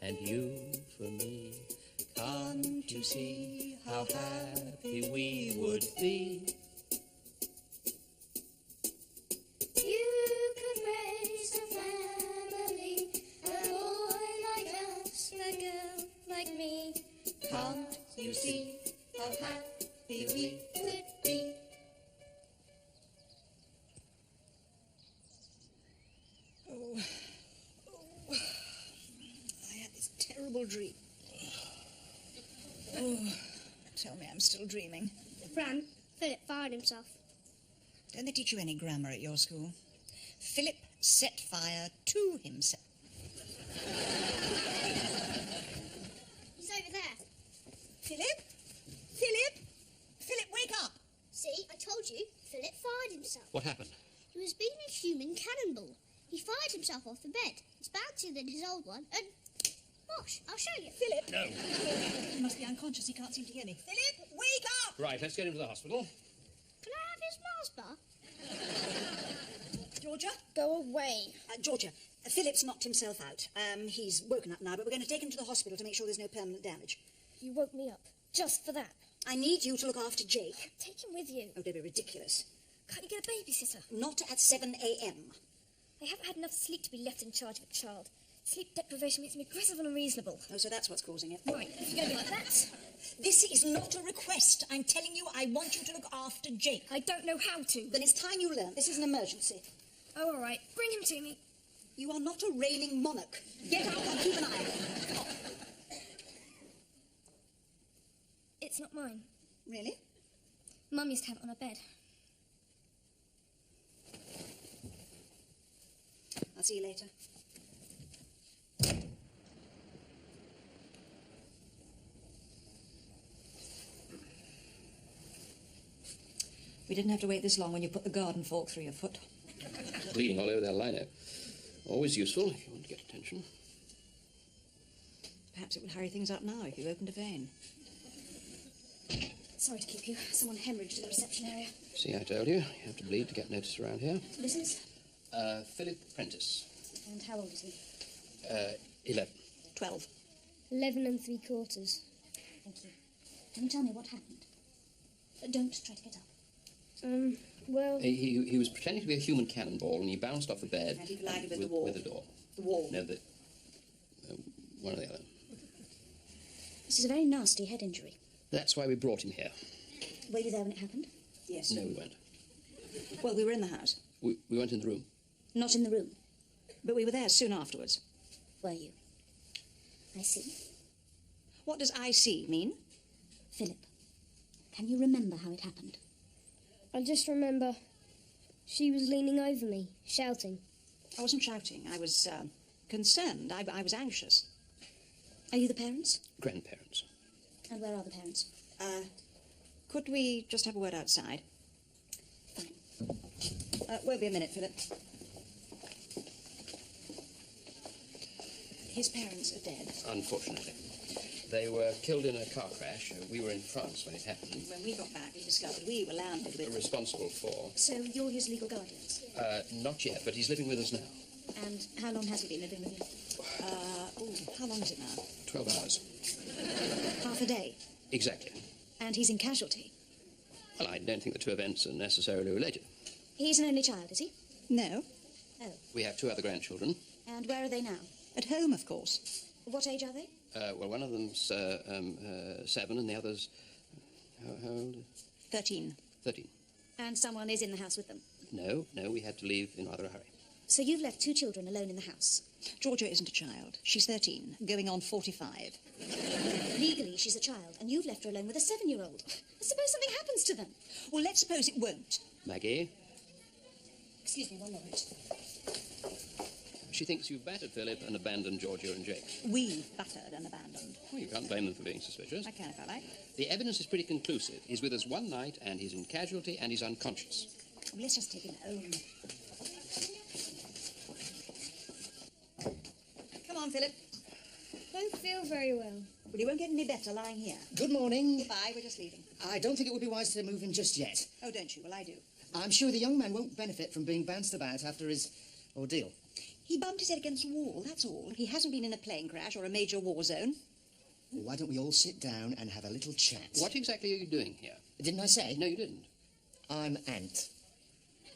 and you for me. Can't you see how happy we would be? You could raise a family, a boy like us, a girl like me. Can't you see how happy we would be? I had this terrible dream. Oh, tell me I'm still dreaming. Fran, Philip fired himself. Don't they teach you any grammar at your school? Philip set fire to himself. He's over there. Philip? Philip? Philip, wake up! See, I told you, Philip fired himself. What happened? He was being a human cannonball. He fired himself off the bed. It's bouncier than his old one, and... Gosh, I'll show you. Philip? No. He must be unconscious. He can't seem to hear me. Philip, wake up! Right, let's get him to the hospital. Can I have his Mars bar? Georgia? Go away. Georgia, Philip's knocked himself out. He's woken up now, but we're going to take him to the hospital to make sure there's no permanent damage. You woke me up, just for that. I need you to look after Jake. Take him with you. Oh, don't be ridiculous. Can't you get a babysitter? Not at 7 a.m. I haven't had enough sleep to be left in charge of a child. Sleep deprivation makes me aggressive and unreasonable. Oh, so that's what's causing it. Right, if you're going to be like that... This is not a request. I'm telling you, I want you to look after Jake. I don't know how to. Then it's time you learn. This is an emergency. Oh, all right. Bring him to me. You are not a reigning monarch. Get out and keep an eye on him. Come on. It's not mine. Really? Mum used to have it on her bed. I'll see you later. We didn't have to wait this long when you put the garden fork through your foot. Bleeding all over their lino. Always useful if you want to get attention. Perhaps it would hurry things up now if you opened a vein. Sorry to keep you. Someone hemorrhaged in the reception area. See, I told you. You have to bleed to get noticed around here. Mrs.? Philip Prentice. And how old is he? 11. 12. 11 3/4. Thank you. Can you tell me what happened? Don't try to get up. Well... He was pretending to be a human cannonball, and he bounced off the bed. And he collided with the wall. With the door. The wall. No, one or the other. This is a very nasty head injury. That's why we brought him here. Were you there when it happened? Yes. No, we weren't. Well, we were in the house. We weren't in the room. Not in the room. But we were there soon afterwards. Were you? I see. What does I see mean? Philip, can you remember how it happened? I just remember she was leaning over me, shouting. I wasn't shouting. I was concerned. I was anxious. Are you the parents? Grandparents. And where are the parents? Could we just have a word outside? Fine. Won't be a minute, Philip. His parents are dead. Unfortunately. They were killed in a car crash. We were in France when it happened. When we got back, we discovered we were landed with... Responsible for... So you're his legal guardians? Not yet, but he's living with us now. And how long has he been living with you? How long is it now? 12 hours. Half a day? Exactly. And he's in casualty? Well, I don't think the two events are necessarily related. He's an only child, is he? No. Oh. We have 2 other grandchildren. And where are they now? At home, of course. What age are they? Well, one of them's 7 and the other's... How old? 13. 13. And someone is in the house with them? No, we had to leave in rather a hurry. So you've left 2 children alone in the house? Georgia isn't a child. She's 13, going on 45. Legally, she's a child, and you've left her alone with a 7-year-old. I suppose something happens to them. Well, let's suppose it won't. Maggie? Excuse me one moment. She thinks you've battered Philip and abandoned Georgia and Jake. We battered and abandoned. Well, you can't blame them for being suspicious. I can if I like. The evidence is pretty conclusive. He's with us one night, and he's in casualty, and he's unconscious. Well, let's just take him home. Come on, Philip. Don't feel very well. Well, you won't get any better lying here. Good morning. Goodbye, we're just leaving. I don't think it would be wise to move him just yet. Oh, don't you? Well, I do. I'm sure the young man won't benefit from being bounced about after his ordeal. He bumped his head against a wall, that's all. He hasn't been in a plane crash or a major war zone. Well, why don't we all sit down and have a little chat? What exactly are you doing here? Didn't I say? No, you didn't. I'm Ant.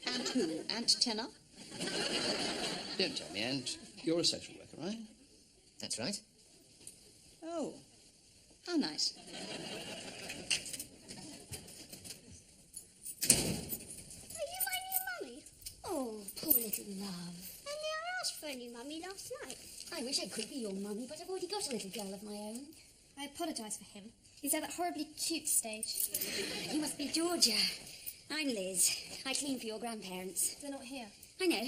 Ant who? Ant Tenor? Don't tell me, Ant. You're a social worker, right? That's right. Oh, how nice. Are you my new mummy? Oh, poor little love. Only I asked for a new mummy last night. I wish I could be your mummy, but I've already got a little girl of my own. I apologise for him. He's at that horribly cute stage. You must be Georgia. I'm Liz. I clean for your grandparents. They're not here. I know.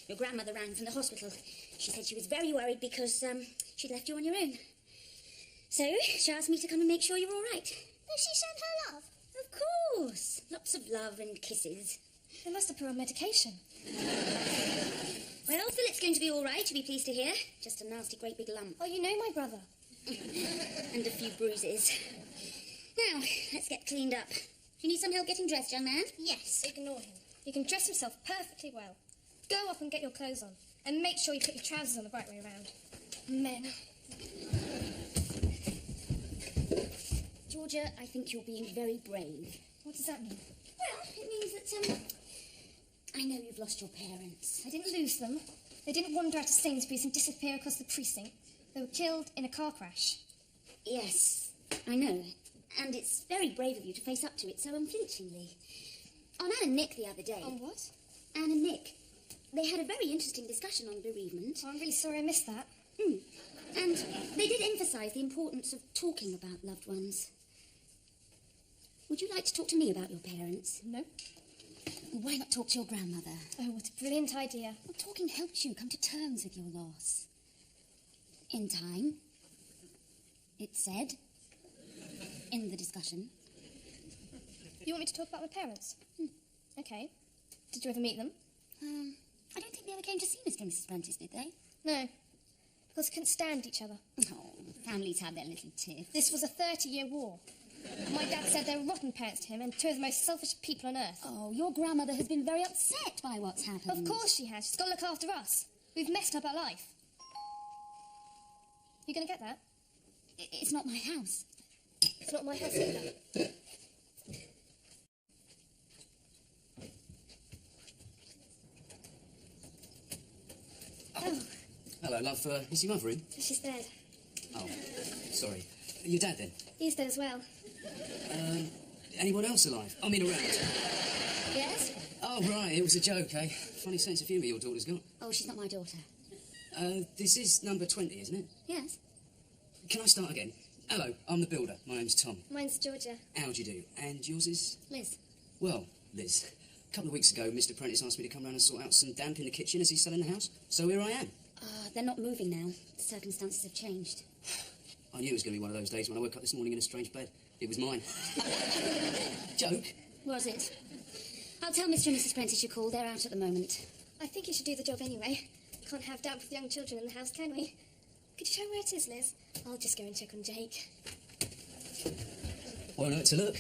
Your grandmother rang from the hospital. She said she was very worried because, she'd left you on your own. So, she asked me to come and make sure you're all right. Does she send her love? Of course. Lots of love and kisses. They must have put her on medication. Well, Philip's going to be all right, you'll be pleased to hear. Just a nasty great big lump. Oh, you know my brother. And a few bruises. Now, let's get cleaned up. Do you need some help getting dressed, young man? Yes, ignore him. He can dress himself perfectly well. Go up and get your clothes on. And make sure you put your trousers on the right way around. Men. Georgia, I think you're being very brave. What does that mean? Well, it means that, I know you've lost your parents. I didn't lose them. They didn't wander out of Sainsbury's and disappear across the precinct. They were killed in a car crash. Yes, I know. And it's very brave of you to face up to it so unflinchingly. On Anne and Nick the other day... On what? Anne and Nick. They had a very interesting discussion on bereavement. Oh, I'm really sorry I missed that. And they did emphasise the importance of talking about loved ones. Would you like to talk to me about your parents? No. Why not talk to your grandmother? Oh, what a brilliant idea. Well, talking helps you come to terms with your loss. In time, it's said, in the discussion. You want me to talk about my parents? Okay. Did you ever meet them? I don't think they ever came to see Mr. and Mrs. Prentice, did they? No. Because they couldn't stand each other. Oh, families have their little tiff. This was a 30-year war. My dad said they were rotten parents to him and two of the most selfish people on earth. Oh, your grandmother has been very upset by what's happened. Of course she has. She's got to look after us. We've messed up our life. You going to get that? It's not my house. It's not my house either. Oh. Hello, love. Is your mother in? She's dead. Oh, sorry. Your dad, then? He's dead as well. Anyone else alive? I mean, around. Yes? Oh, right. It was a joke, eh? Funny sense of humour your daughter's got. Oh, she's not my daughter. This is number 20, isn't it? Yes? Can I start again? Hello, I'm the builder. My name's Tom. Mine's Georgia. How do you do? And yours is? Liz. Well, Liz. A couple of weeks ago, Mr. Prentice asked me to come round and sort out some damp in the kitchen as he's selling the house. So here I am. They're not moving now. The circumstances have changed. I knew it was going to be one of those days when I woke up this morning in a strange bed. It was mine. Joke? Was it? I'll tell Mr. and Mrs. Prentice you called. They're out at the moment. I think you should do the job anyway. Can't have damp with young children in the house, can we? Could you show me where it is, Liz? I'll just go and check on Jake. Well, no, it's a look.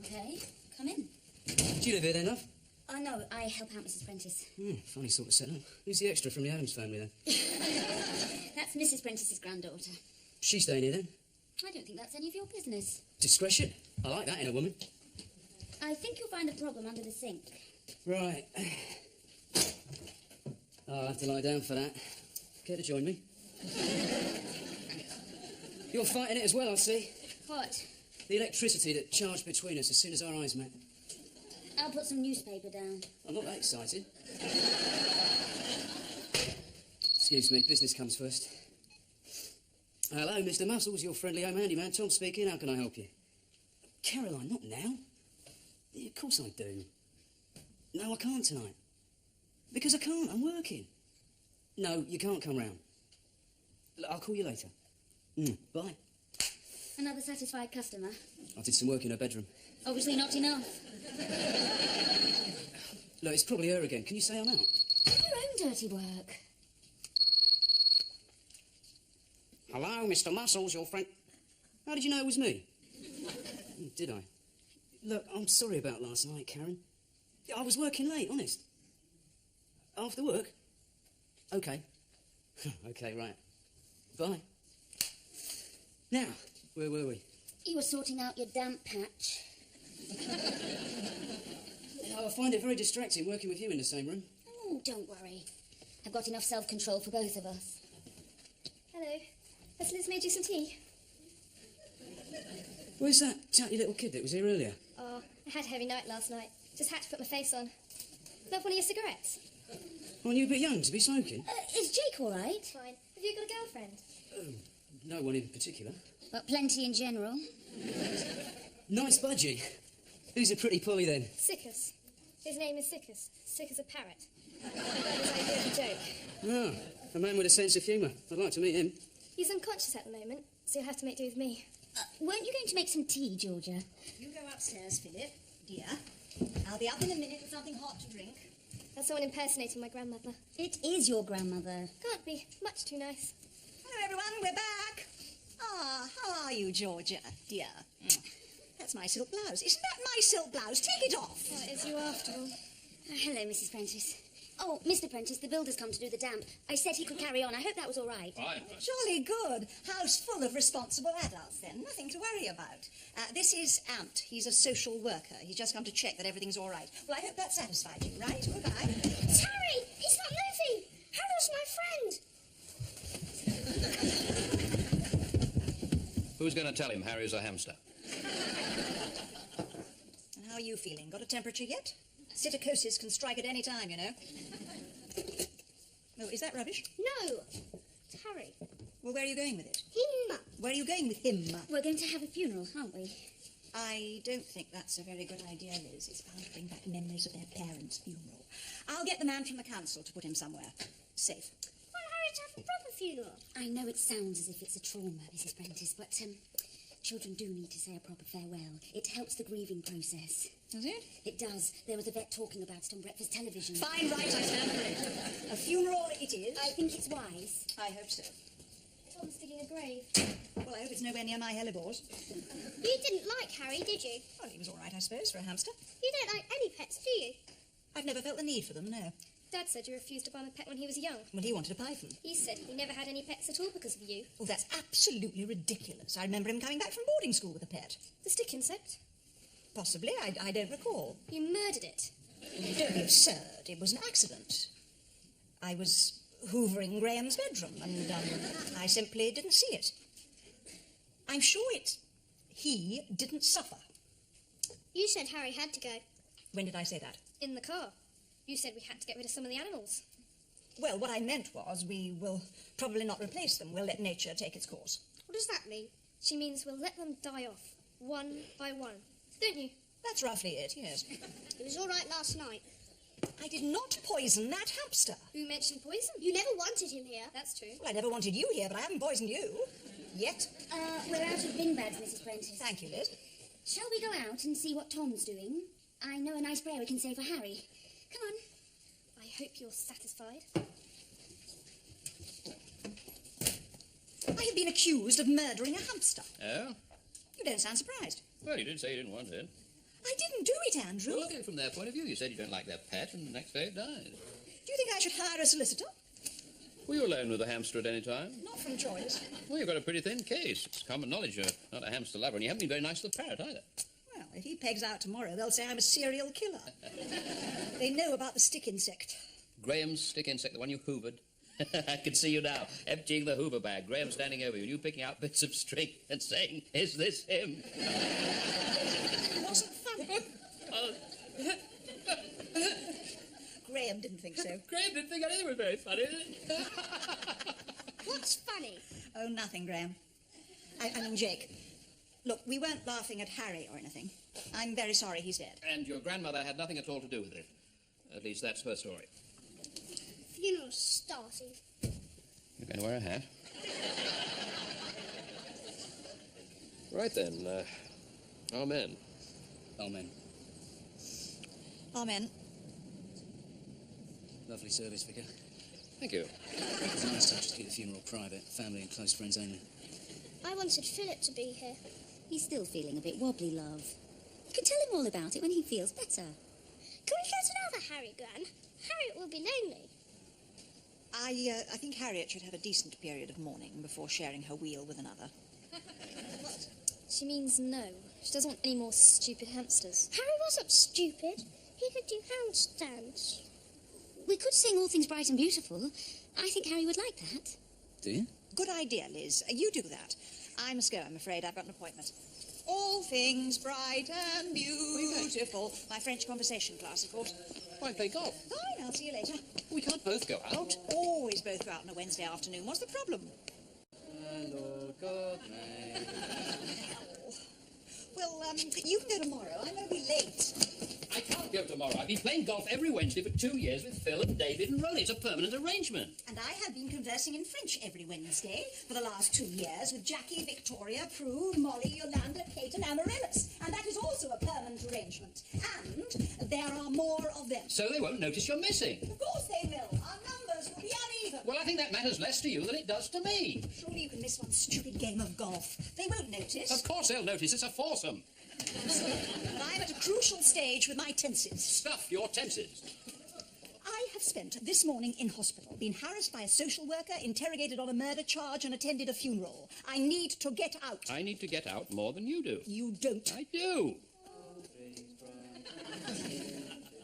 Okay, come in. Do you live here then, love? Oh, no, I help out Mrs. Prentice. Funny sort of setup. Who's the extra from the Adams family, then? That's Mrs. Prentice's granddaughter. She's staying here, then? I don't think that's any of your business. Discretion. I like that in a woman. I think you'll find a problem under the sink. Right. I'll have to lie down for that. Care to join me? You're fighting it as well, I see. What? The electricity that charged between us as soon as our eyes met. I'll put some newspaper down. I'm not that excited. Excuse me, business comes first. Hello, Mr. Muscles, your friendly home handyman. Tom speaking. How can I help you? Caroline, not now. Yeah, of course I do. No, I can't tonight. Because I can't. I'm working. No, you can't come round. I'll call you later. Bye. Another satisfied customer. I did some work in her bedroom. Obviously not enough. Look, it's probably her again. Can you say I'm out? Do your own dirty work. Hello, Mr. Muscles, your friend... How did you know it was me? Did I? Look, I'm sorry about last night, Karen. I was working late, honest. After work? OK. OK, right. Bye. Now, where were we? You were sorting out your damp patch. I find it very distracting working with you in the same room. Oh, don't worry. I've got enough self-control for both of us. Hello. Has Liz made you some tea? Where's that chatty little kid that was here earlier? Oh, I had a heavy night last night. Just had to put my face on. Love one of your cigarettes? Aren't you a bit young to be smoking? Is Jake all right? Fine. Have you got a girlfriend? No one in particular. But plenty in general. Nice budgie. Who's a pretty boy then? Sickus. His name is Sickus. Sick as a parrot. His idea of a joke. Ah, a man with a sense of humour. I'd like to meet him. He's unconscious at the moment, so you'll have to make do with me. Weren't you going to make some tea, Georgia? You go upstairs, Philip, dear. I'll be up in a minute with something hot to drink. That's someone impersonating my grandmother. It is your grandmother. Can't be. Much too nice. Hello, everyone. We're back. Ah, how are you, Georgia, dear? That's my silk blouse. Isn't that my silk blouse? Take it off. Oh, it is you after all. Hello, Mrs. Prentice. Oh, Mr. Prentice, the builder's come to do the damp. I said he could carry on. I hope that was all right. Fine. Jolly good. House full of responsible adults, then. Nothing to worry about. This is Ant. He's a social worker. He's just come to check that everything's all right. Well, I hope that satisfied you, right? Goodbye. It's Harry! He's not moving! Harry's my friend! Who's going to tell him Harry's a hamster? And how are you feeling? Got a temperature yet? Psittacosis can strike at any time, you know. Oh, is that rubbish? No! It's Harry. Well, where are you going with it? Him! Where are you going with him? We're going to have a funeral, aren't we? I don't think that's a very good idea, Liz. It's bound to bring back memories of their parents' funeral. I'll get the man from the council to put him somewhere safe. I want Harry to have a proper funeral. I know it sounds as if it's a trauma, Mrs. Prentice, but children do need to say a proper farewell. It helps the grieving process. Does it? It does. There was a vet talking about it on breakfast television. Fine, right, I stand for it. A funeral it is. I think it's wise. I hope so. Tom's digging a grave. Well, I hope it's nowhere near my hellebores. You didn't like Harry, did you? Well, he was all right, I suppose, for a hamster. You don't like any pets, do you? I've never felt the need for them, no. Dad said you refused to buy him a pet when he was young. Well, he wanted a python. He said he never had any pets at all because of you. Oh, that's absolutely ridiculous. I remember him coming back from boarding school with a pet. The stick insect? Possibly, I don't recall. You murdered it. Don't be absurd. It was an accident. I was hoovering Graham's bedroom, and I simply didn't see it. I'm sure he didn't suffer. You said Harry had to go. When did I say that? In the car. You said we had to get rid of some of the animals. Well, what I meant was we will probably not replace them. We'll let nature take its course. What does that mean? She means we'll let them die off, one by one. Don't you? That's roughly it, yes. It was all right last night. I did not poison that hamster. Who mentioned poison? You never wanted him here. That's true. Well, I never wanted you here, but I haven't poisoned you. Yet. We're out of bin bags, Mrs. Prentice. Thank you, Liz. Shall we go out and see what Tom's doing? I know a nice prayer we can say for Harry. Come on. I hope you're satisfied. I have been accused of murdering a hamster. Oh? You don't sound surprised. Well, you did say you didn't want it. I didn't do it, Andrew. Well, look at it from their point of view. You said you don't like their pet, and the next day it died. Do you think I should hire a solicitor? Were you alone with a hamster at any time? Not from choice. Well, you've got a pretty thin case. It's common knowledge you're not a hamster lover, and you haven't been very nice to the parrot either. Well, if he pegs out tomorrow, they'll say I'm a serial killer. They know about the stick insect. Graham's stick insect, the one you hoovered. I can see you now, emptying the hoover bag. Graham standing over you, and you picking out bits of string and saying, "Is this him?" It wasn't funny. Oh, Graham didn't think so. Graham didn't think anything was very funny, did he? What's funny? Oh, nothing, Graham. I mean, Jake. Look, we weren't laughing at Harry or anything. I'm very sorry he's dead. And your grandmother had nothing at all to do with it. At least that's her story. Funeral's starting. You're going to wear a hat? Right then, amen. Amen. Amen. Lovely service, Vicar. Thank you. It's nice touch to keep the funeral private, family and close friends only. I wanted Philip to be here. He's still feeling a bit wobbly, love. You can tell him all about it when he feels better. Can we go to another Harry, Gran? Harriet will be lonely. I think Harriet should have a decent period of mourning before sharing her wheel with another. She means no. She doesn't want any more stupid hamsters. Harry wasn't stupid. He could do handstands. We could sing All Things Bright and Beautiful. I think Harry would like that. Do you? Good idea, Liz. You do that. I must go, I'm afraid. I've got an appointment. All things bright and beautiful. My French conversation class, of course. Why play golf? Fine, I'll see you later. We can't both go out. Always both go out on a Wednesday afternoon. What's the problem? Lord God, Well, you can go tomorrow. I'm going to be late. I can't go tomorrow. I've been playing golf every Wednesday for 2 years with Phil and David and Ronnie. It's a permanent arrangement. And I have been conversing in French every Wednesday for the last 2 years with Jackie, Victoria, Prue, Molly, Yolanda, Kate and Amaryllis. And that is also a permanent arrangement. And there are more of them. So they won't notice you're missing. Of course they will. Our numbers will be uneven. Well, I think that matters less to you than it does to me. Surely you can miss one stupid game of golf. They won't notice. Of course they'll notice. It's a foursome. But I'm at a crucial stage with my tenses. Stuff your tenses. I have spent this morning in hospital, been harassed by a social worker, interrogated on a murder charge and attended a funeral. I need to get out. I need to get out more than you do. You don't. I do.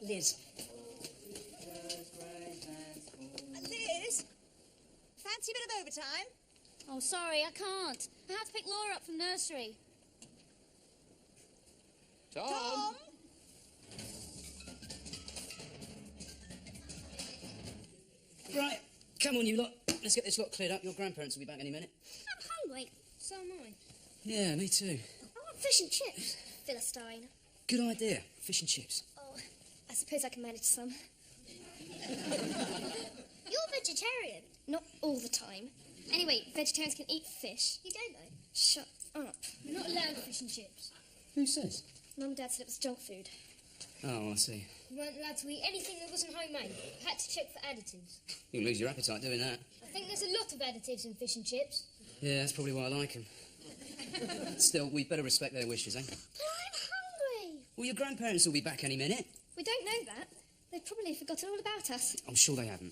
Liz. Liz? Fancy a bit of overtime? Oh, sorry, I can't. I have to pick Laura up from nursery. Tom? Right, come on, you lot. Let's get this lot cleared up. Your grandparents will be back any minute. I'm hungry. So am I. Yeah, me too. I want fish and chips. Philistine. Good idea. Fish and chips. Oh, I suppose I can manage some. You're vegetarian. Not all the time. Anyway, vegetarians can eat fish. You don't know. Shut up. We're not allowed fish and chips. Who says? Mum and Dad said it was junk food. Oh, I see. We weren't allowed to eat anything that wasn't homemade. We had to check for additives. You'll lose your appetite doing that. I think there's a lot of additives in fish and chips. Yeah, that's probably why I like them. Still, we'd better respect their wishes, eh? But I'm hungry. Well, your grandparents will be back any minute. We don't know that. They've probably forgotten all about us. I'm sure they haven't.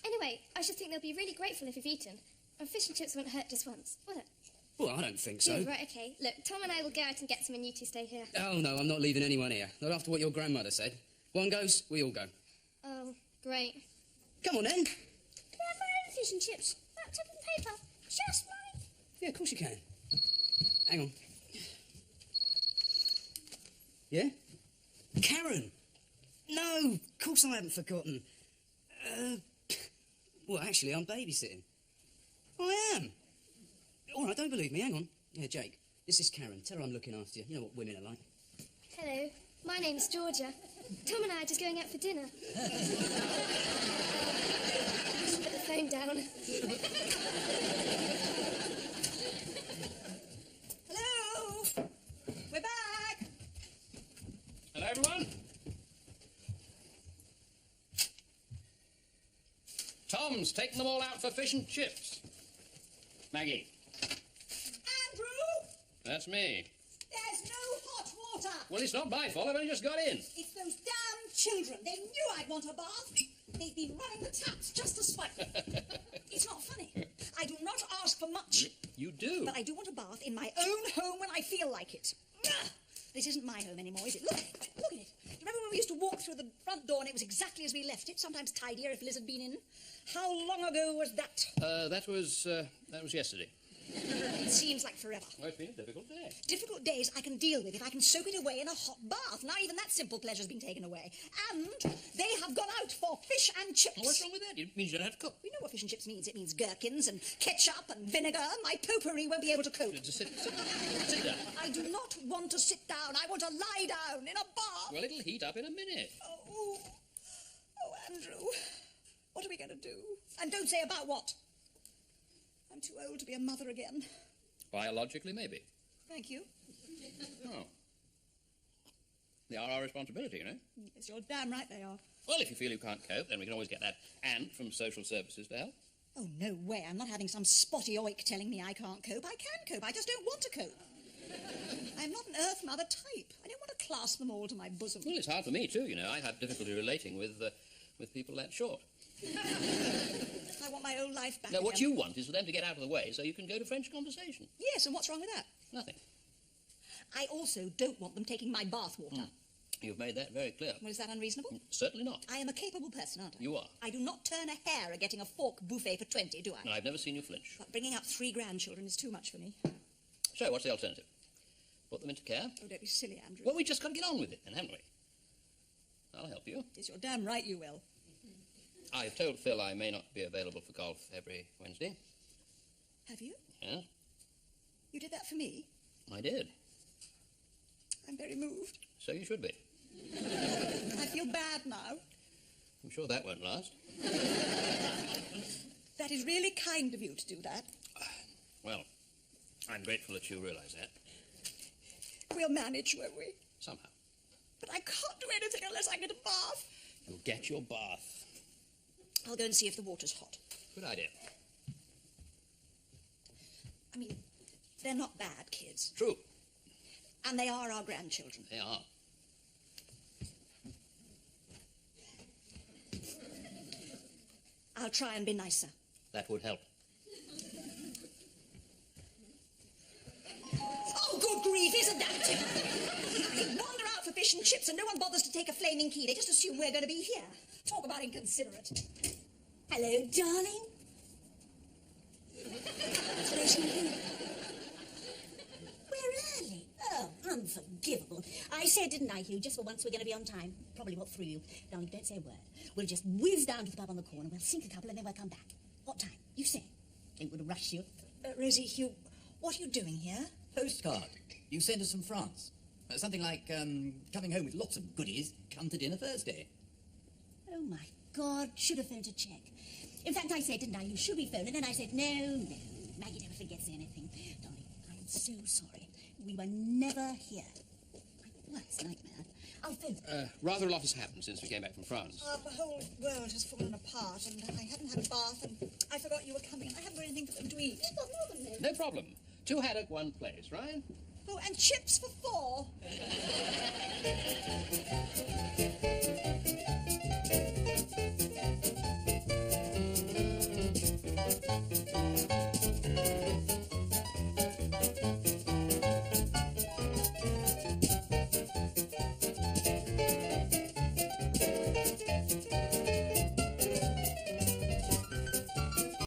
Anyway, I should think they'll be really grateful if you've eaten. And fish and chips won't hurt just once, will it? Well, I don't think so. Yeah, right, okay. Look, Tom and I will go out and get some and you two stay here. Oh, no, I'm not leaving anyone here. Not after what your grandmother said. One goes, we all go. Oh, great. Come on, then. Can I have my own fish and chips? Wrapped up in paper. Just mine. Yeah, of course you can. Hang on. Yeah? Karen! No, of course I haven't forgotten. Well, actually, I'm babysitting. I am. All right, don't believe me. Hang on. Yeah, Jake, this is Karen. Tell her I'm looking after you. You know what women are like. Hello, my name's Georgia. Tom and I are just going out for dinner. Just put the phone down. Hello? We're back. Hello, everyone. Tom's taking them all out for fish and chips. Maggie. Andrew? That's me. There's no hot water. Well, it's not my fault. I've only just got in. It's those damn children. They knew I'd want a bath. They've been running the taps just to spite me. It's not funny. I do not ask for much. You do. But I do want a bath in my own home when I feel like it. This isn't my home anymore, is it? Look at it. Remember when we used to walk through the front door and it was exactly as we left it, sometimes tidier if Liz had been in? How long ago was that? That was yesterday. It seems like forever. Well, it's been a difficult day. Difficult days I can deal with if I can soak it away in a hot bath. Now even that simple pleasure's been taken away. And they have gone out for fish and chips. Well, what's wrong with that? It means you don't have to cook. We know what fish and chips means. It means gherkins and ketchup and vinegar. My potpourri won't be able to cope. Just sit down. I do not want to sit down. I want to lie down in a bath. Well, it'll heat up in a minute. Oh, Andrew. What are we going to do? And don't say about what. I'm too old to be a mother again. Biologically, maybe. Thank you. Oh. They are our responsibility, you know. Yes, you're damn right they are. Well, if you feel you can't cope, then we can always get that Ant from social services to help. Oh, no way. I'm not having some spotty oik telling me I can't cope. I can cope. I just don't want to cope. I'm not an Earth Mother type. I don't want to clasp them all to my bosom. Well, it's hard for me, too, you know. I have difficulty relating with people that short. I want my old life back No, what again. you want is for them to get out of the way so you can go to French conversation. Yes, and what's wrong with that? Nothing. I also don't want them taking my bath water. You've made that very clear. Well, is that unreasonable? Certainly not. I am a capable person, aren't I? You are. I do not turn a hair at getting a fork buffet for 20, do I? And I've never seen you flinch. But bringing up 3 grandchildren is too much for me. So, what's the alternative? Put them into care? Oh, don't be silly, Andrew. Well, we just got to get on with it, then, haven't we? I'll help you. Yes, you're damn right you will. I've told Phil I may not be available for golf every Wednesday. Have you? Yeah, You did that for me? I did. I'm very moved. So you should be. I feel bad now. I'm sure that won't last. That is really kind of you to do that. Well, I'm grateful that you realise that. We'll manage, won't we? Somehow. But I can't do anything unless I get a bath. You'll get your bath. I'll go and see if the water's hot. Good idea. I mean, they're not bad kids. True. And they are our grandchildren. They are. I'll try and be nicer. That would help. Oh, good grief, isn't that typical? They wander out for fish and chips and no one bothers to take a flaming key. They just assume we're going to be here. Talk about inconsiderate. Hello, darling. We're early. Oh, unforgivable. I said, didn't I, Hugh, just for once we're going to be on time. Probably what threw you. Darling, don't say a word. We'll just whiz down to the pub on the corner, we'll sink a couple, and then we'll come back. What time? You say. It would rush you. Rosie, Hugh, what are you doing here? Postcard. You sent us from France. Something like, coming home with lots of goodies. Come to dinner Thursday. Oh, my God. Should have phoned to check. In fact, I said, didn't I, you should be phoned, and then I said, no. Maggie never forgets anything. Darling, I'm so sorry. We were never here. My worst nightmare. I'll phone. Rather a lot has happened since we came back from France. The whole world has fallen apart, and I haven't had a bath, and I forgot you were coming. I haven't got anything for them to eat. You've got more than this. No problem. 2 haddock, 1 place, right? Oh, and chips for 4.